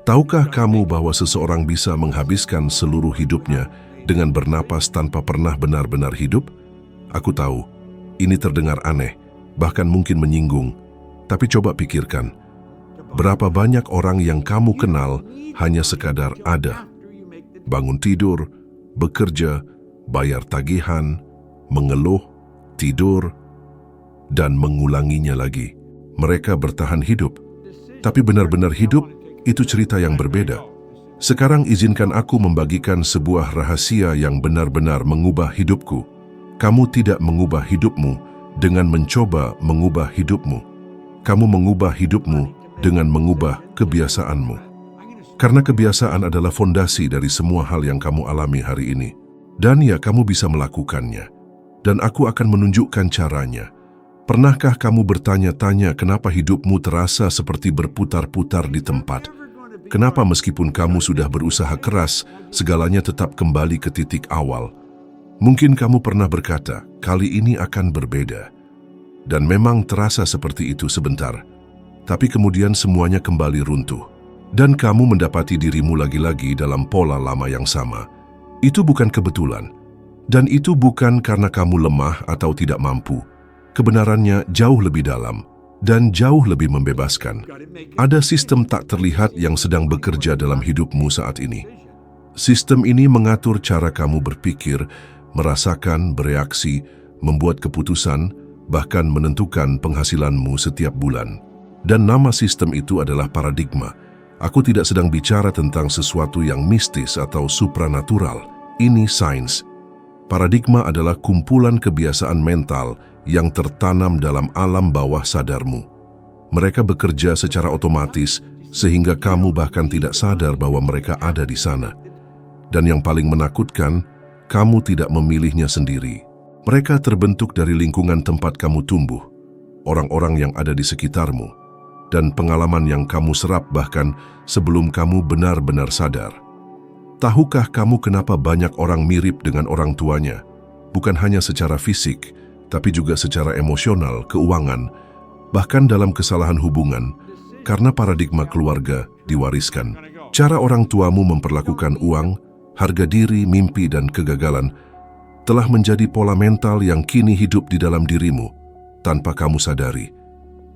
Tahukah kamu bahwa seseorang bisa menghabiskan seluruh hidupnya dengan bernapas tanpa pernah benar-benar hidup? Aku tahu, ini terdengar aneh, bahkan mungkin menyinggung. Tapi coba pikirkan, berapa banyak orang yang kamu kenal hanya sekadar ada. Bangun tidur, bekerja, bayar tagihan, mengeluh, tidur, dan mengulanginya lagi. Mereka bertahan hidup, tapi benar-benar hidup itu cerita yang berbeda. Sekarang izinkan aku membagikan sebuah rahasia yang benar-benar mengubah hidupku. Kamu tidak mengubah hidupmu dengan mencoba mengubah hidupmu. Kamu mengubah hidupmu dengan mengubah kebiasaanmu. Karena kebiasaan adalah fondasi dari semua hal yang kamu alami hari ini. Dan ya, kamu bisa melakukannya. Dan aku akan menunjukkan caranya. Pernahkah kamu bertanya-tanya kenapa hidupmu terasa seperti berputar-putar di tempat? Kenapa meskipun kamu sudah berusaha keras, segalanya tetap kembali ke titik awal? Mungkin kamu pernah berkata, kali ini akan berbeda. Dan memang terasa seperti itu sebentar. Tapi kemudian semuanya kembali runtuh. Dan kamu mendapati dirimu lagi-lagi dalam pola lama yang sama. Itu bukan kebetulan. Dan itu bukan karena kamu lemah atau tidak mampu. Kebenarannya jauh lebih dalam dan jauh lebih membebaskan. Ada sistem tak terlihat yang sedang bekerja dalam hidupmu saat ini. Sistem ini mengatur cara kamu berpikir, merasakan, bereaksi, membuat keputusan, bahkan menentukan penghasilanmu setiap bulan. Dan nama sistem itu adalah paradigma. Aku tidak sedang bicara tentang sesuatu yang mistis atau supranatural. Ini sains. Paradigma adalah kumpulan kebiasaan mental yang tertanam dalam alam bawah sadarmu. Mereka bekerja secara otomatis sehingga kamu bahkan tidak sadar bahwa mereka ada di sana. Dan yang paling menakutkan, kamu tidak memilihnya sendiri. Mereka terbentuk dari lingkungan tempat kamu tumbuh, orang-orang yang ada di sekitarmu, dan pengalaman yang kamu serap bahkan sebelum kamu benar-benar sadar. Tahukah kamu kenapa banyak orang mirip dengan orang tuanya? Bukan hanya secara fisik, tapi juga secara emosional, keuangan, bahkan dalam kesalahan hubungan, karena paradigma keluarga diwariskan. Cara orang tuamu memperlakukan uang, harga diri, mimpi, dan kegagalan telah menjadi pola mental yang kini hidup di dalam dirimu, tanpa kamu sadari.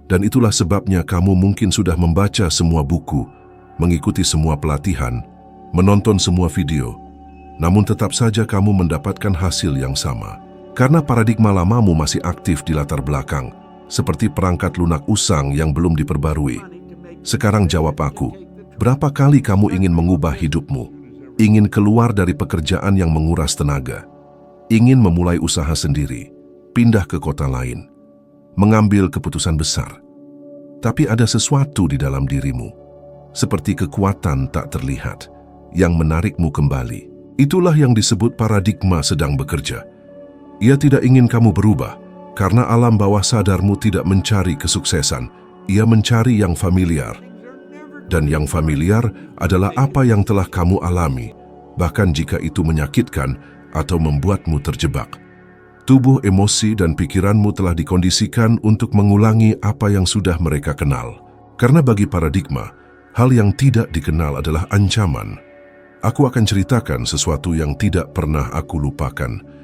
Dan itulah sebabnya kamu mungkin sudah membaca semua buku, mengikuti semua pelatihan, menonton semua video, namun tetap saja kamu mendapatkan hasil yang sama. Karena paradigma lamamu masih aktif di latar belakang, seperti perangkat lunak usang yang belum diperbarui. Sekarang jawab aku, berapa kali kamu ingin mengubah hidupmu? Ingin keluar dari pekerjaan yang menguras tenaga? Ingin memulai usaha sendiri? Pindah ke kota lain? Mengambil keputusan besar? Tapi ada sesuatu di dalam dirimu, seperti kekuatan tak terlihat, yang menarikmu kembali. Itulah yang disebut paradigma sedang bekerja. Ia tidak ingin kamu berubah, karena alam bawah sadarmu tidak mencari kesuksesan. Ia mencari yang familiar. Dan yang familiar adalah apa yang telah kamu alami, bahkan jika itu menyakitkan atau membuatmu terjebak. Tubuh, emosi, dan pikiranmu telah dikondisikan untuk mengulangi apa yang sudah mereka kenal. Karena bagi paradigma, hal yang tidak dikenal adalah ancaman. Aku akan ceritakan sesuatu yang tidak pernah aku lupakan.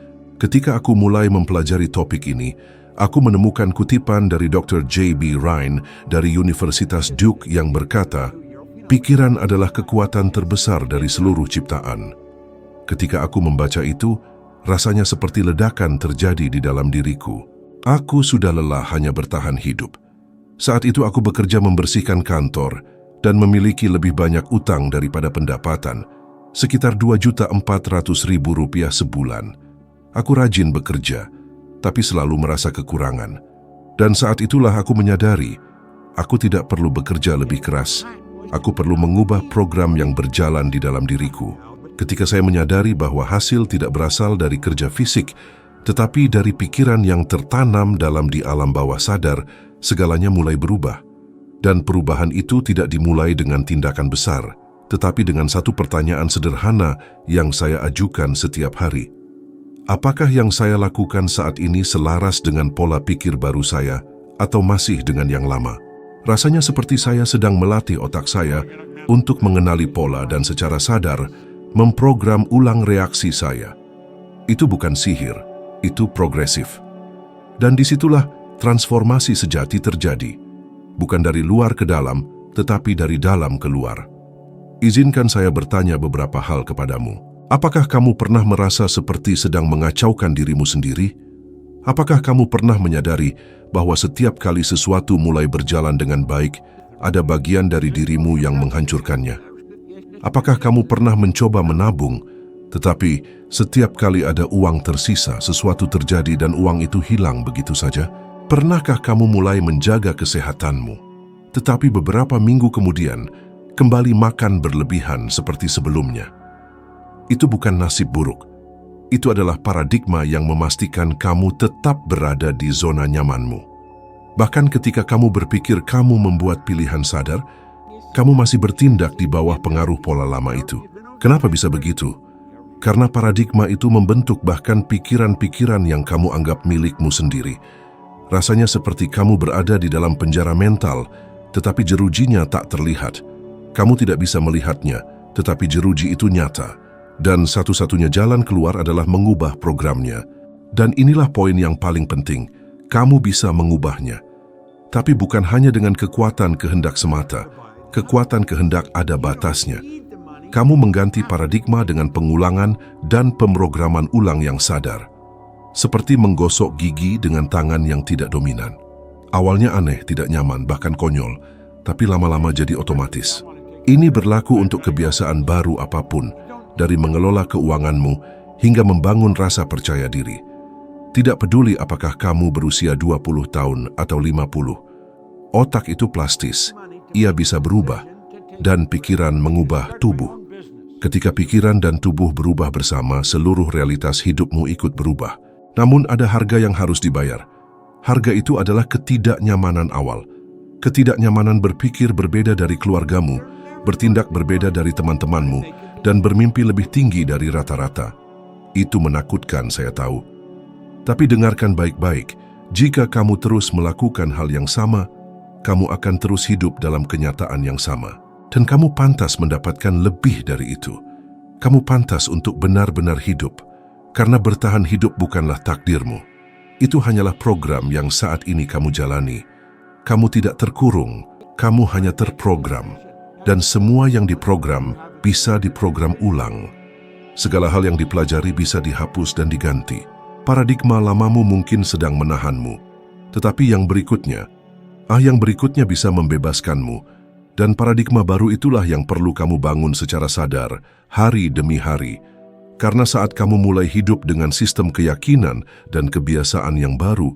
Ketika aku mulai mempelajari topik ini, aku menemukan kutipan dari Dr. J.B. Rhine dari Universitas Duke yang berkata, pikiran adalah kekuatan terbesar dari seluruh ciptaan. Ketika aku membaca itu, rasanya seperti ledakan terjadi di dalam diriku. Aku sudah lelah hanya bertahan hidup. Saat itu aku bekerja membersihkan kantor dan memiliki lebih banyak utang daripada pendapatan, sekitar Rp2.400.000 sebulan. Aku rajin bekerja, tapi selalu merasa kekurangan. Dan saat itulah aku menyadari, aku tidak perlu bekerja lebih keras. Aku perlu mengubah program yang berjalan di dalam diriku. Ketika saya menyadari bahwa hasil tidak berasal dari kerja fisik, tetapi dari pikiran yang tertanam dalam di alam bawah sadar, segalanya mulai berubah. Dan perubahan itu tidak dimulai dengan tindakan besar, tetapi dengan satu pertanyaan sederhana yang saya ajukan setiap hari. Apakah yang saya lakukan saat ini selaras dengan pola pikir baru saya, atau masih dengan yang lama? Rasanya seperti saya sedang melatih otak saya untuk mengenali pola dan secara sadar memprogram ulang reaksi saya. Itu bukan sihir, itu progresif. Dan disitulah transformasi sejati terjadi. Bukan dari luar ke dalam, tetapi dari dalam ke luar. Izinkan saya bertanya beberapa hal kepadamu. Apakah kamu pernah merasa seperti sedang mengacaukan dirimu sendiri? Apakah kamu pernah menyadari bahwa setiap kali sesuatu mulai berjalan dengan baik, ada bagian dari dirimu yang menghancurkannya? Apakah kamu pernah mencoba menabung, tetapi setiap kali ada uang tersisa, sesuatu terjadi dan uang itu hilang begitu saja? Pernahkah kamu mulai menjaga kesehatanmu, tetapi beberapa minggu kemudian kembali makan berlebihan seperti sebelumnya? Itu bukan nasib buruk. Itu adalah paradigma yang memastikan kamu tetap berada di zona nyamanmu. Bahkan ketika kamu berpikir kamu membuat pilihan sadar, kamu masih bertindak di bawah pengaruh pola lama itu. Kenapa bisa begitu? Karena paradigma itu membentuk bahkan pikiran-pikiran yang kamu anggap milikmu sendiri. Rasanya seperti kamu berada di dalam penjara mental, tetapi jerujinya tak terlihat. Kamu tidak bisa melihatnya, tetapi jeruji itu nyata. Dan satu-satunya jalan keluar adalah mengubah programnya. Dan inilah poin yang paling penting, kamu bisa mengubahnya. Tapi bukan hanya dengan kekuatan kehendak semata. Kekuatan kehendak ada batasnya. Kamu mengganti paradigma dengan pengulangan dan pemrograman ulang yang sadar. Seperti menggosok gigi dengan tangan yang tidak dominan. Awalnya aneh, tidak nyaman, bahkan konyol, tapi lama-lama jadi otomatis. Ini berlaku untuk kebiasaan baru apapun, dari mengelola keuanganmu hingga membangun rasa percaya diri. Tidak peduli apakah kamu berusia 20 tahun atau 50. Otak itu plastis, ia bisa berubah, dan pikiran mengubah tubuh. Ketika pikiran dan tubuh berubah bersama, seluruh realitas hidupmu ikut berubah. Namun ada harga yang harus dibayar. Harga itu adalah ketidaknyamanan awal. Ketidaknyamanan berpikir berbeda dari keluargamu, bertindak berbeda dari teman-temanmu, dan bermimpi lebih tinggi dari rata-rata. Itu menakutkan, saya tahu. Tapi dengarkan baik-baik, jika kamu terus melakukan hal yang sama, kamu akan terus hidup dalam kenyataan yang sama. Dan kamu pantas mendapatkan lebih dari itu. Kamu pantas untuk benar-benar hidup, karena bertahan hidup bukanlah takdirmu. Itu hanyalah program yang saat ini kamu jalani. Kamu tidak terkurung, kamu hanya terprogram. Dan semua yang diprogram bisa diprogram ulang. Segala hal yang dipelajari bisa dihapus dan diganti. Paradigma lamamu mungkin sedang menahanmu, tetapi yang berikutnya bisa membebaskanmu. Dan paradigma baru itulah yang perlu kamu bangun secara sadar, hari demi hari. Karena saat kamu mulai hidup dengan sistem keyakinan dan kebiasaan yang baru,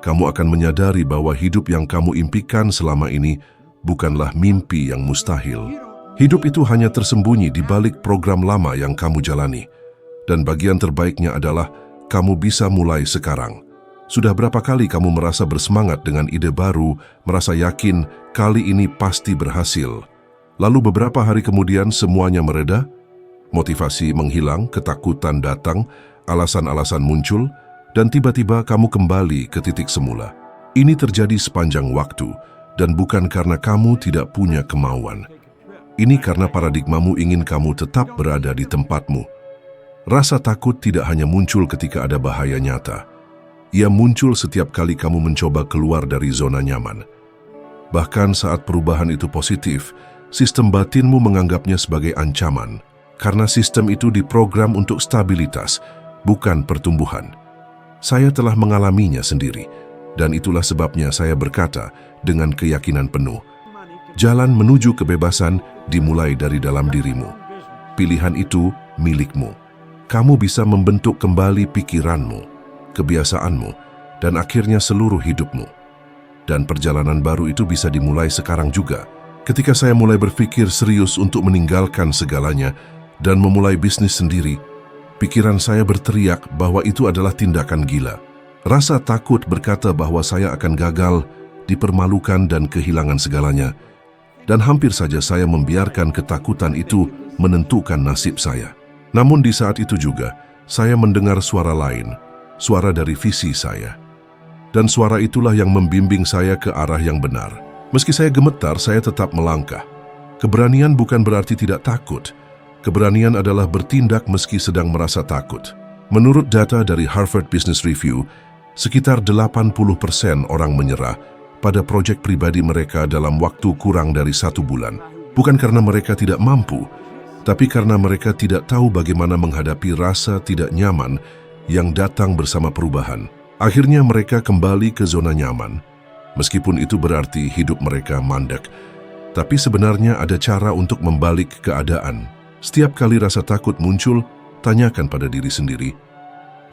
kamu akan menyadari bahwa hidup yang kamu impikan selama ini bukanlah mimpi yang mustahil. Hidup itu hanya tersembunyi di balik program lama yang kamu jalani. Dan bagian terbaiknya adalah kamu bisa mulai sekarang. Sudah berapa kali kamu merasa bersemangat dengan ide baru, merasa yakin kali ini pasti berhasil. Lalu beberapa hari kemudian semuanya mereda, motivasi menghilang, ketakutan datang, alasan-alasan muncul, dan tiba-tiba kamu kembali ke titik semula. Ini terjadi sepanjang waktu, dan bukan karena kamu tidak punya kemauan. Ini karena paradigmamu ingin kamu tetap berada di tempatmu. Rasa takut tidak hanya muncul ketika ada bahaya nyata. Ia muncul setiap kali kamu mencoba keluar dari zona nyaman. Bahkan saat perubahan itu positif, sistem batinmu menganggapnya sebagai ancaman. Karena sistem itu diprogram untuk stabilitas, bukan pertumbuhan. Saya telah mengalaminya sendiri, dan itulah sebabnya saya berkata dengan keyakinan penuh, jalan menuju kebebasan dimulai dari dalam dirimu. Pilihan itu milikmu. Kamu bisa membentuk kembali pikiranmu, kebiasaanmu, dan akhirnya seluruh hidupmu. Dan perjalanan baru itu bisa dimulai sekarang juga. Ketika saya mulai berpikir serius untuk meninggalkan segalanya dan memulai bisnis sendiri, pikiran saya berteriak bahwa itu adalah tindakan gila. Rasa takut berkata bahwa saya akan gagal, dipermalukan dan kehilangan segalanya. Dan hampir saja saya membiarkan ketakutan itu menentukan nasib saya. Namun di saat itu juga, saya mendengar suara lain, suara dari visi saya. Dan suara itulah yang membimbing saya ke arah yang benar. Meski saya gemetar, saya tetap melangkah. Keberanian bukan berarti tidak takut. Keberanian adalah bertindak meski sedang merasa takut. Menurut data dari Harvard Business Review, sekitar 80% orang menyerah pada proyek pribadi mereka dalam waktu kurang dari 1 bulan. Bukan karena mereka tidak mampu, tapi karena mereka tidak tahu bagaimana menghadapi rasa tidak nyaman yang datang bersama perubahan. Akhirnya mereka kembali ke zona nyaman. Meskipun itu berarti hidup mereka mandek, tapi sebenarnya ada cara untuk membalik keadaan. Setiap kali rasa takut muncul, tanyakan pada diri sendiri,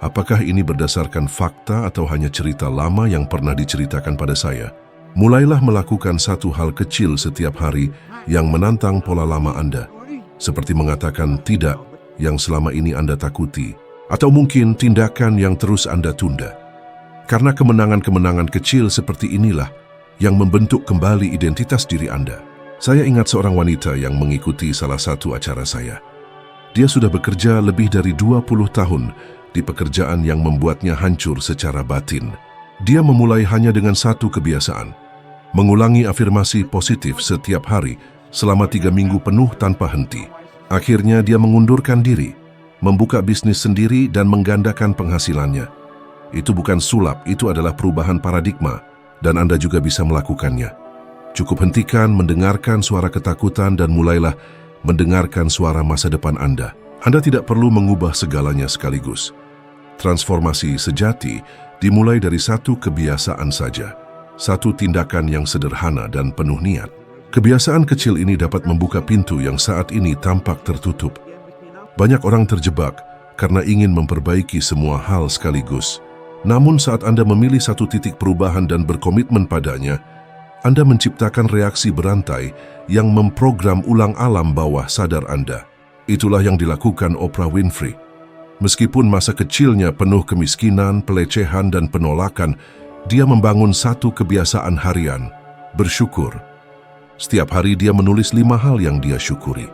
apakah ini berdasarkan fakta atau hanya cerita lama yang pernah diceritakan pada saya? Mulailah melakukan satu hal kecil setiap hari yang menantang pola lama Anda. Seperti mengatakan tidak yang selama ini Anda takuti. Atau mungkin tindakan yang terus Anda tunda. Karena kemenangan-kemenangan kecil seperti inilah yang membentuk kembali identitas diri Anda. Saya ingat seorang wanita yang mengikuti salah satu acara saya. Dia sudah bekerja lebih dari 20 tahun di pekerjaan yang membuatnya hancur secara batin. Dia memulai hanya dengan satu kebiasaan, mengulangi afirmasi positif setiap hari selama 3 minggu penuh tanpa henti. Akhirnya dia mengundurkan diri, membuka bisnis sendiri dan menggandakan penghasilannya. Itu bukan sulap, itu adalah perubahan paradigma, dan Anda juga bisa melakukannya. Cukup hentikan mendengarkan suara ketakutan dan mulailah mendengarkan suara masa depan Anda. Anda tidak perlu mengubah segalanya sekaligus. Transformasi sejati dimulai dari satu kebiasaan saja, satu tindakan yang sederhana dan penuh niat. Kebiasaan kecil ini dapat membuka pintu yang saat ini tampak tertutup. Banyak orang terjebak karena ingin memperbaiki semua hal sekaligus. Namun saat Anda memilih satu titik perubahan dan berkomitmen padanya, Anda menciptakan reaksi berantai yang memprogram ulang alam bawah sadar Anda. Itulah yang dilakukan Oprah Winfrey. Meskipun masa kecilnya penuh kemiskinan, pelecehan, dan penolakan, dia membangun satu kebiasaan harian, bersyukur. Setiap hari dia menulis 5 hal yang dia syukuri.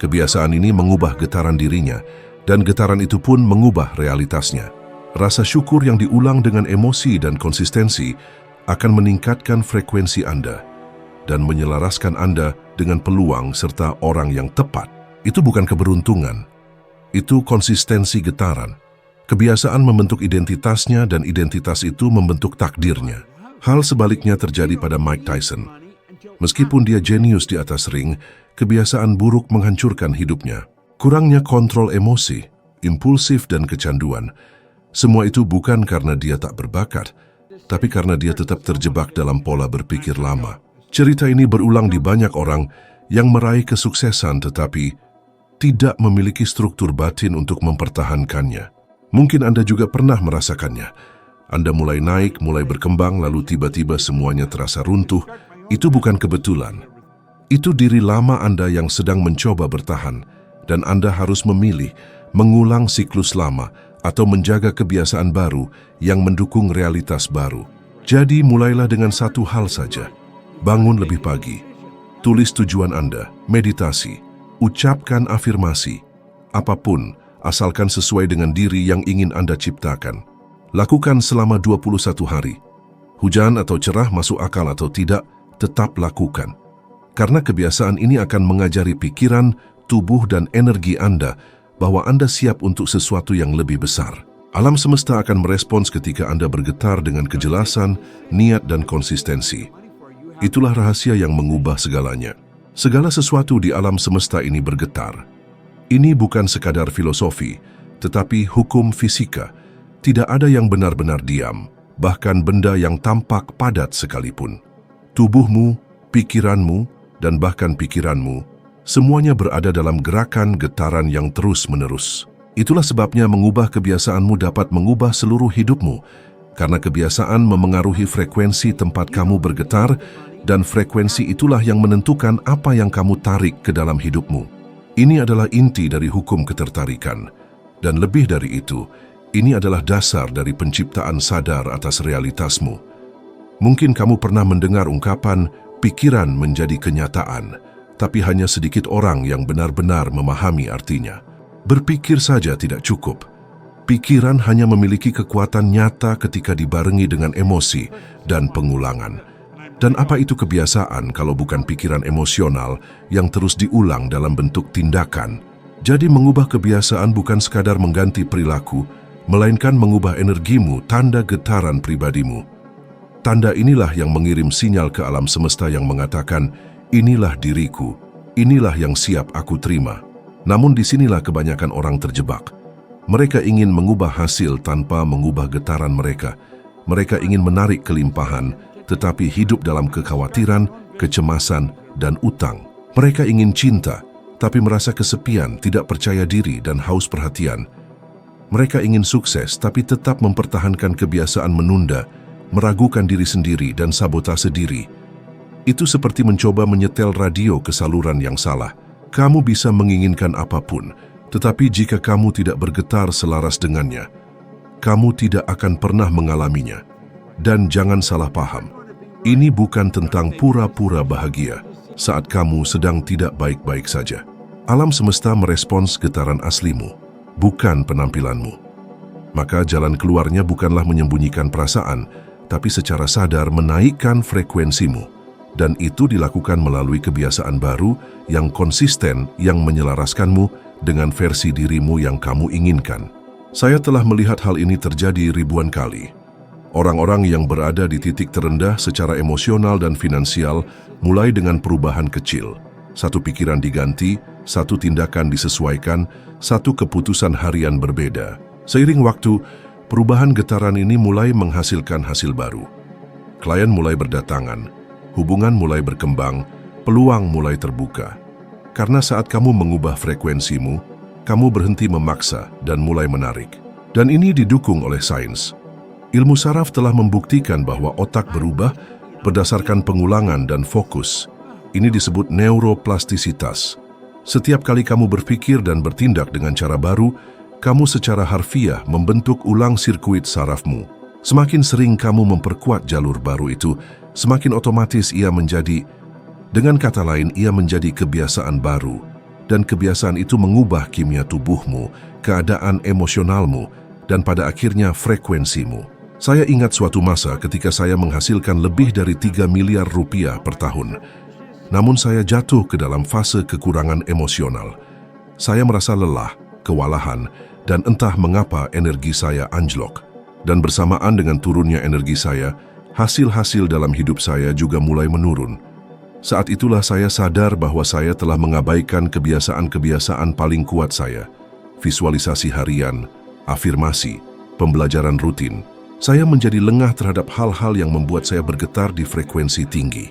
Kebiasaan ini mengubah getaran dirinya, dan getaran itu pun mengubah realitasnya. Rasa syukur yang diulang dengan emosi dan konsistensi akan meningkatkan frekuensi Anda dan menyelaraskan Anda dengan peluang serta orang yang tepat. Itu bukan keberuntungan, itu konsistensi getaran. Kebiasaan membentuk identitasnya dan identitas itu membentuk takdirnya. Hal sebaliknya terjadi pada Mike Tyson. Meskipun dia jenius di atas ring, kebiasaan buruk menghancurkan hidupnya. Kurangnya kontrol emosi, impulsif dan kecanduan. Semua itu bukan karena dia tak berbakat, tapi karena dia tetap terjebak dalam pola berpikir lama. Cerita ini berulang di banyak orang yang meraih kesuksesan tetapi tidak memiliki struktur batin untuk mempertahankannya. Mungkin Anda juga pernah merasakannya. Anda mulai naik, mulai berkembang, lalu tiba-tiba semuanya terasa runtuh. Itu bukan kebetulan. Itu diri lama Anda yang sedang mencoba bertahan, dan Anda harus memilih mengulang siklus lama atau menjaga kebiasaan baru yang mendukung realitas baru. Jadi mulailah dengan satu hal saja. Bangun lebih pagi. Tulis tujuan Anda, meditasi, ucapkan afirmasi. Apapun, asalkan sesuai dengan diri yang ingin Anda ciptakan. Lakukan selama 21 hari. Hujan atau cerah masuk akal atau tidak, tetap lakukan. Karena kebiasaan ini akan mengajari pikiran, tubuh dan energi Anda bahwa Anda siap untuk sesuatu yang lebih besar. Alam semesta akan merespons ketika Anda bergetar dengan kejelasan, niat dan konsistensi. Itulah rahasia yang mengubah segalanya. Segala sesuatu di alam semesta ini bergetar. Ini bukan sekadar filosofi, tetapi hukum fisika. Tidak ada yang benar-benar diam, bahkan benda yang tampak padat sekalipun. Tubuhmu, pikiranmu, dan bahkan pikiranmu semuanya berada dalam gerakan getaran yang terus-menerus. Itulah sebabnya mengubah kebiasaanmu dapat mengubah seluruh hidupmu, karena kebiasaan memengaruhi frekuensi tempat kamu bergetar, dan frekuensi itulah yang menentukan apa yang kamu tarik ke dalam hidupmu. Ini adalah inti dari hukum ketertarikan, dan lebih dari itu, ini adalah dasar dari penciptaan sadar atas realitasmu. Mungkin kamu pernah mendengar ungkapan, pikiran menjadi kenyataan, tapi hanya sedikit orang yang benar-benar memahami artinya. Berpikir saja tidak cukup. Pikiran hanya memiliki kekuatan nyata ketika dibarengi dengan emosi dan pengulangan. Dan apa itu kebiasaan kalau bukan pikiran emosional yang terus diulang dalam bentuk tindakan? Jadi mengubah kebiasaan bukan sekadar mengganti perilaku, melainkan mengubah energimu, tanda getaran pribadimu. Tanda inilah yang mengirim sinyal ke alam semesta yang mengatakan, inilah diriku, inilah yang siap aku terima. Namun disinilah kebanyakan orang terjebak. Mereka ingin mengubah hasil tanpa mengubah getaran mereka. Mereka ingin menarik kelimpahan, tetapi hidup dalam kekhawatiran, kecemasan, dan utang. Mereka ingin cinta, tapi merasa kesepian, tidak percaya diri, dan haus perhatian. Mereka ingin sukses, tapi tetap mempertahankan kebiasaan menunda, meragukan diri sendiri, dan sabotase diri. Itu seperti mencoba menyetel radio ke saluran yang salah. Kamu bisa menginginkan apapun, tetapi jika kamu tidak bergetar selaras dengannya, kamu tidak akan pernah mengalaminya. Dan jangan salah paham, ini bukan tentang pura-pura bahagia saat kamu sedang tidak baik-baik saja. Alam semesta merespons getaran aslimu, bukan penampilanmu. Maka jalan keluarnya bukanlah menyembunyikan perasaan, tapi secara sadar menaikkan frekuensimu. Dan itu dilakukan melalui kebiasaan baru yang konsisten, yang menyelaraskanmu dengan versi dirimu yang kamu inginkan. Saya telah melihat hal ini terjadi ribuan kali. Orang-orang yang berada di titik terendah secara emosional dan finansial mulai dengan perubahan kecil. Satu pikiran diganti, satu tindakan disesuaikan, satu keputusan harian berbeda. Seiring waktu, perubahan getaran ini mulai menghasilkan hasil baru. Klien mulai berdatangan, hubungan mulai berkembang, peluang mulai terbuka. Karena saat kamu mengubah frekuensimu, kamu berhenti memaksa dan mulai menarik. Dan ini didukung oleh sains. Ilmu saraf telah membuktikan bahwa otak berubah berdasarkan pengulangan dan fokus. Ini disebut neuroplastisitas. Setiap kali kamu berpikir dan bertindak dengan cara baru, kamu secara harfiah membentuk ulang sirkuit sarafmu. Semakin sering kamu memperkuat jalur baru itu, semakin otomatis ia menjadi, dengan kata lain, ia menjadi kebiasaan baru. Dan kebiasaan itu mengubah kimia tubuhmu, keadaan emosionalmu, dan pada akhirnya frekuensimu. Saya ingat suatu masa ketika saya menghasilkan lebih dari 3 miliar rupiah per tahun. Namun saya jatuh ke dalam fase kekurangan emosional. Saya merasa lelah, kewalahan, dan entah mengapa energi saya anjlok. Dan bersamaan dengan turunnya energi saya, hasil-hasil dalam hidup saya juga mulai menurun. Saat itulah saya sadar bahwa saya telah mengabaikan kebiasaan-kebiasaan paling kuat saya. Visualisasi harian, afirmasi, pembelajaran rutin. Saya menjadi lengah terhadap hal-hal yang membuat saya bergetar di frekuensi tinggi.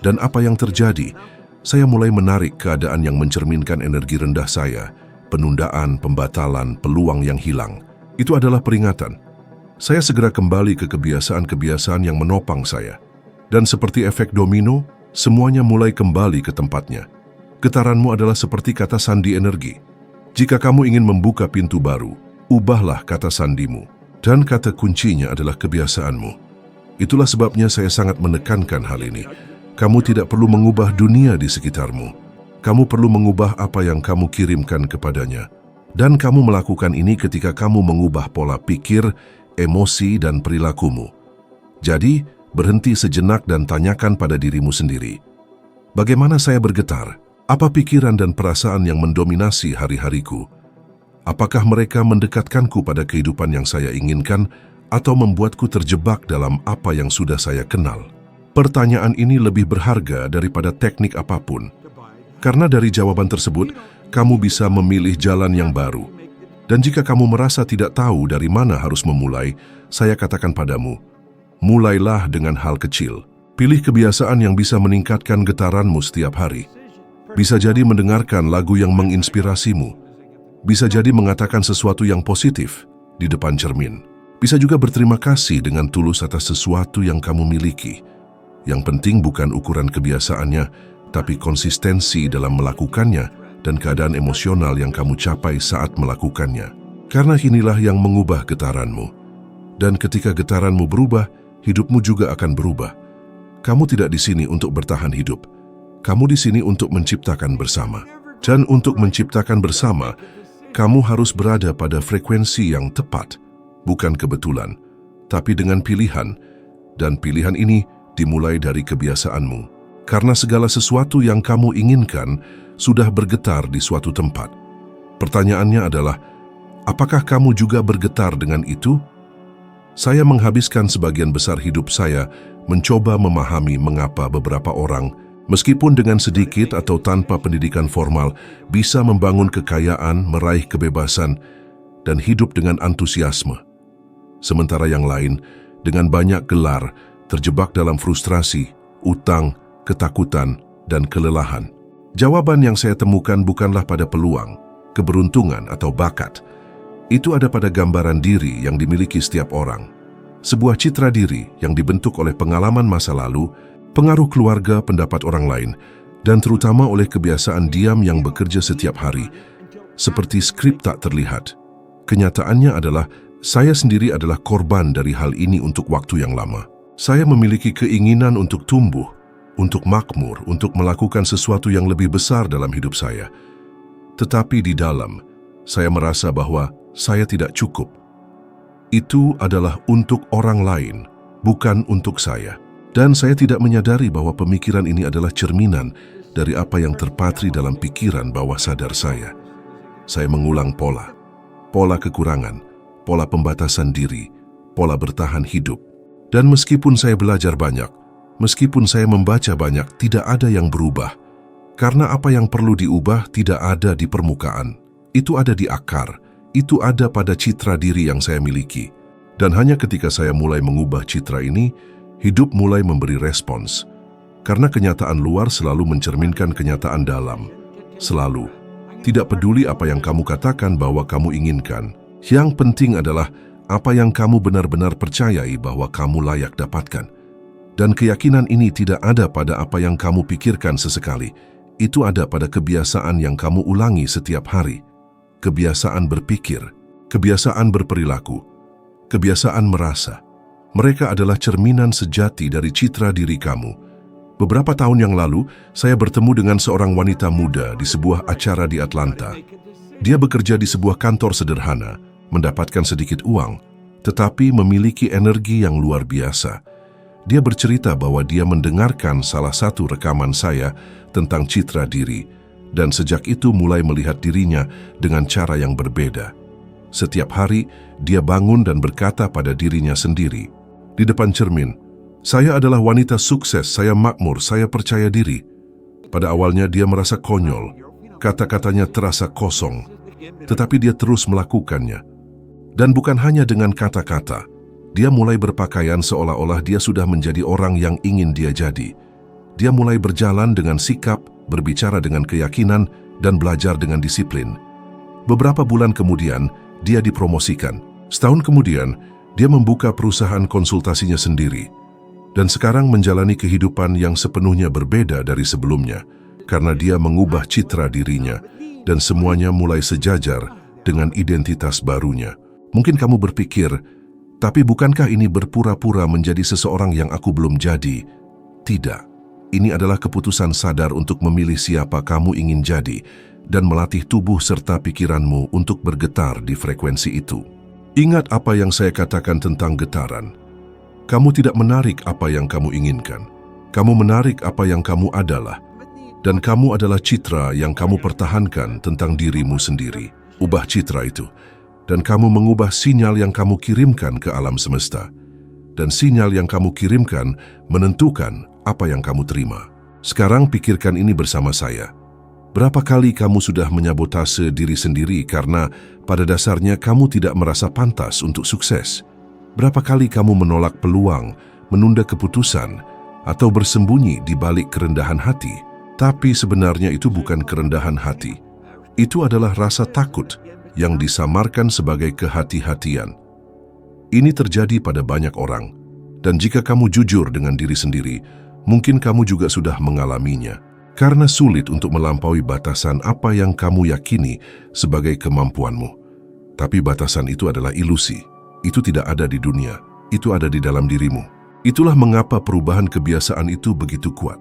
Dan apa yang terjadi? Saya mulai menarik keadaan yang mencerminkan energi rendah saya, penundaan, pembatalan, peluang yang hilang. Itu adalah peringatan. Saya segera kembali ke kebiasaan-kebiasaan yang menopang saya. Dan seperti efek domino, semuanya mulai kembali ke tempatnya. Getaranmu adalah seperti kata sandi energi. Jika kamu ingin membuka pintu baru, ubahlah kata sandimu. Dan kata kuncinya adalah kebiasaanmu. Itulah sebabnya saya sangat menekankan hal ini. Kamu tidak perlu mengubah dunia di sekitarmu. Kamu perlu mengubah apa yang kamu kirimkan kepadanya. Dan kamu melakukan ini ketika kamu mengubah pola pikir, emosi, dan perilakumu. Jadi, berhenti sejenak dan tanyakan pada dirimu sendiri. Bagaimana saya bergetar? Apa pikiran dan perasaan yang mendominasi hari-hariku? Apakah mereka mendekatkanku pada kehidupan yang saya inginkan atau membuatku terjebak dalam apa yang sudah saya kenal? Pertanyaan ini lebih berharga daripada teknik apapun. Karena dari jawaban tersebut, kamu bisa memilih jalan yang baru. Dan jika kamu merasa tidak tahu dari mana harus memulai, saya katakan padamu, mulailah dengan hal kecil. Pilih kebiasaan yang bisa meningkatkan getaranmu setiap hari. Bisa jadi mendengarkan lagu yang menginspirasimu. Bisa jadi mengatakan sesuatu yang positif di depan cermin. Bisa juga berterima kasih dengan tulus atas sesuatu yang kamu miliki. Yang penting bukan ukuran kebiasaannya, tapi konsistensi dalam melakukannya dan keadaan emosional yang kamu capai saat melakukannya. Karena inilah yang mengubah getaranmu. Dan ketika getaranmu berubah, hidupmu juga akan berubah. Kamu tidak di sini untuk bertahan hidup. Kamu di sini untuk menciptakan bersama. Dan untuk menciptakan bersama, kamu harus berada pada frekuensi yang tepat, bukan kebetulan, tapi dengan pilihan. Dan pilihan ini dimulai dari kebiasaanmu. Karena segala sesuatu yang kamu inginkan sudah bergetar di suatu tempat. Pertanyaannya adalah, apakah kamu juga bergetar dengan itu? Saya menghabiskan sebagian besar hidup saya mencoba memahami mengapa beberapa orang, meskipun dengan sedikit atau tanpa pendidikan formal, bisa membangun kekayaan, meraih kebebasan, dan hidup dengan antusiasme. Sementara yang lain, dengan banyak gelar, terjebak dalam frustrasi, utang, ketakutan, dan kelelahan. Jawaban yang saya temukan bukanlah pada peluang, keberuntungan, atau bakat. Itu ada pada gambaran diri yang dimiliki setiap orang. Sebuah citra diri yang dibentuk oleh pengalaman masa lalu, pengaruh keluarga, pendapat orang lain, dan terutama oleh kebiasaan diam yang bekerja setiap hari, seperti skrip tak terlihat. Kenyataannya adalah, saya sendiri adalah korban dari hal ini untuk waktu yang lama. Saya memiliki keinginan untuk tumbuh, untuk makmur, untuk melakukan sesuatu yang lebih besar dalam hidup saya. Tetapi di dalam, saya merasa bahwa saya tidak cukup. Itu adalah untuk orang lain, bukan untuk saya. Dan saya tidak menyadari bahwa pemikiran ini adalah cerminan dari apa yang terpatri dalam pikiran bawah sadar saya. Saya mengulang pola kekurangan, pola pembatasan diri, pola bertahan hidup. Dan meskipun saya belajar banyak, meskipun saya membaca banyak, tidak ada yang berubah. Karena apa yang perlu diubah tidak ada di permukaan. Itu ada di akar. Itu ada pada citra diri yang saya miliki. Dan hanya ketika saya mulai mengubah citra ini, hidup mulai memberi respons. Karena kenyataan luar selalu mencerminkan kenyataan dalam. Selalu. Tidak peduli apa yang kamu katakan bahwa kamu inginkan. Yang penting adalah apa yang kamu benar-benar percayai bahwa kamu layak dapatkan. Dan keyakinan ini tidak ada pada apa yang kamu pikirkan sesekali. Itu ada pada kebiasaan yang kamu ulangi setiap hari. Kebiasaan berpikir, kebiasaan berperilaku, kebiasaan merasa. Mereka adalah cerminan sejati dari citra diri kamu. Beberapa tahun yang lalu, saya bertemu dengan seorang wanita muda di sebuah acara di Atlanta. Dia bekerja di sebuah kantor sederhana, mendapatkan sedikit uang, tetapi memiliki energi yang luar biasa. Dia bercerita bahwa dia mendengarkan salah satu rekaman saya tentang citra diri, dan sejak itu mulai melihat dirinya dengan cara yang berbeda. Setiap hari, dia bangun dan berkata pada dirinya sendiri, di depan cermin, "Saya adalah wanita sukses, saya makmur, saya percaya diri." Pada awalnya dia merasa konyol, kata-katanya terasa kosong, tetapi dia terus melakukannya. Dan bukan hanya dengan kata-kata, dia mulai berpakaian seolah-olah dia sudah menjadi orang yang ingin dia jadi. Dia mulai berjalan dengan sikap, berbicara dengan keyakinan, dan belajar dengan disiplin. Beberapa bulan kemudian, dia dipromosikan. Setahun kemudian, dia membuka perusahaan konsultasinya sendiri. Dan sekarang menjalani kehidupan yang sepenuhnya berbeda dari sebelumnya, karena dia mengubah citra dirinya, dan semuanya mulai sejajar dengan identitas barunya. Mungkin kamu berpikir, tapi bukankah ini berpura-pura menjadi seseorang yang aku belum jadi? Tidak. Ini adalah keputusan sadar untuk memilih siapa kamu ingin jadi dan melatih tubuh serta pikiranmu untuk bergetar di frekuensi itu. Ingat apa yang saya katakan tentang getaran. Kamu tidak menarik apa yang kamu inginkan. Kamu menarik apa yang kamu adalah. Dan kamu adalah citra yang kamu pertahankan tentang dirimu sendiri. Ubah citra itu. Dan kamu mengubah sinyal yang kamu kirimkan ke alam semesta. Dan sinyal yang kamu kirimkan menentukan apa yang kamu terima. Sekarang pikirkan ini bersama saya. Berapa kali kamu sudah menyabotase diri sendiri karena pada dasarnya kamu tidak merasa pantas untuk sukses? Berapa kali kamu menolak peluang, menunda keputusan, atau bersembunyi di balik kerendahan hati? Tapi sebenarnya itu bukan kerendahan hati. Itu adalah rasa takut yang disamarkan sebagai kehati-hatian. Ini terjadi pada banyak orang, dan jika kamu jujur dengan diri sendiri, mungkin kamu juga sudah mengalaminya, karena sulit untuk melampaui batasan apa yang kamu yakini sebagai kemampuanmu. Tapi batasan itu adalah ilusi. Itu tidak ada di dunia, itu ada di dalam dirimu. Itulah mengapa perubahan kebiasaan itu begitu kuat.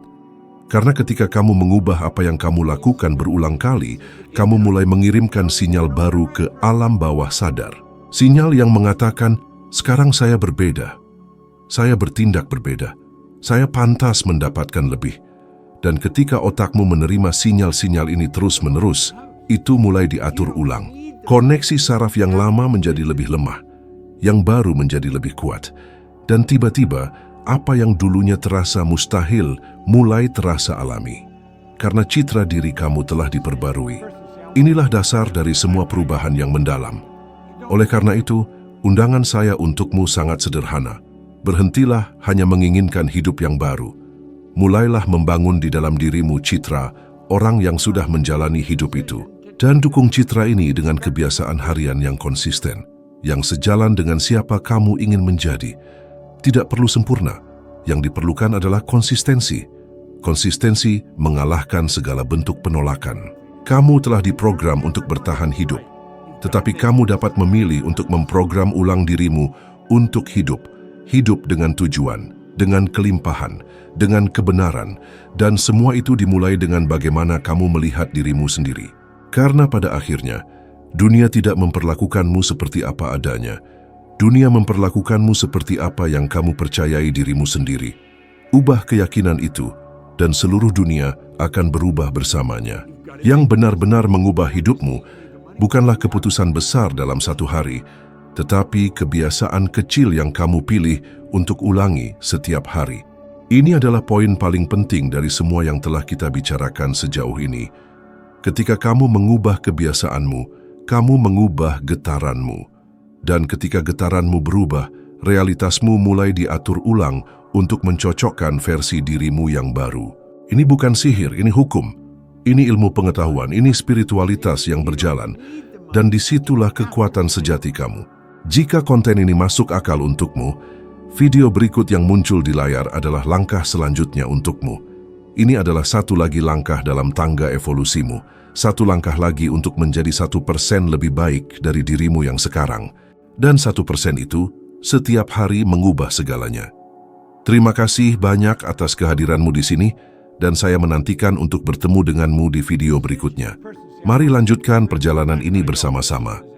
Karena ketika kamu mengubah apa yang kamu lakukan berulang kali, kamu mulai mengirimkan sinyal baru ke alam bawah sadar. Sinyal yang mengatakan, sekarang saya berbeda. Saya bertindak berbeda. Saya pantas mendapatkan lebih. Dan ketika otakmu menerima sinyal-sinyal ini terus-menerus, itu mulai diatur ulang. Koneksi saraf yang lama menjadi lebih lemah, yang baru menjadi lebih kuat. Dan tiba-tiba, apa yang dulunya terasa mustahil mulai terasa alami. Karena citra diri kamu telah diperbarui. Inilah dasar dari semua perubahan yang mendalam. Oleh karena itu, undangan saya untukmu sangat sederhana. Berhentilah hanya menginginkan hidup yang baru. Mulailah membangun di dalam dirimu citra orang yang sudah menjalani hidup itu. Dan dukung citra ini dengan kebiasaan harian yang konsisten, yang sejalan dengan siapa kamu ingin menjadi. Tidak perlu sempurna, yang diperlukan adalah konsistensi. Konsistensi mengalahkan segala bentuk penolakan. Kamu telah diprogram untuk bertahan hidup, tetapi kamu dapat memilih untuk memprogram ulang dirimu untuk hidup. Hidup dengan tujuan, dengan kelimpahan, dengan kebenaran, dan semua itu dimulai dengan bagaimana kamu melihat dirimu sendiri. Karena pada akhirnya, dunia tidak memperlakukanmu seperti apa adanya. Dunia memperlakukanmu seperti apa yang kamu percayai dirimu sendiri. Ubah keyakinan itu, dan seluruh dunia akan berubah bersamanya. Yang benar-benar mengubah hidupmu bukanlah keputusan besar dalam satu hari, tetapi kebiasaan kecil yang kamu pilih untuk ulangi setiap hari. Ini adalah poin paling penting dari semua yang telah kita bicarakan sejauh ini. Ketika kamu mengubah kebiasaanmu, kamu mengubah getaranmu. Dan ketika getaranmu berubah, realitasmu mulai diatur ulang untuk mencocokkan versi dirimu yang baru. Ini bukan sihir, ini hukum. Ini ilmu pengetahuan, ini spiritualitas yang berjalan. Dan disitulah kekuatan sejati kamu. Jika konten ini masuk akal untukmu, video berikut yang muncul di layar adalah langkah selanjutnya untukmu. Ini adalah satu lagi langkah dalam tangga evolusimu. Satu langkah lagi untuk menjadi 1% lebih baik dari dirimu yang sekarang. Dan 1% itu setiap hari mengubah segalanya. Terima kasih banyak atas kehadiranmu di sini, dan saya menantikan untuk bertemu denganmu di video berikutnya. Mari lanjutkan perjalanan ini bersama-sama.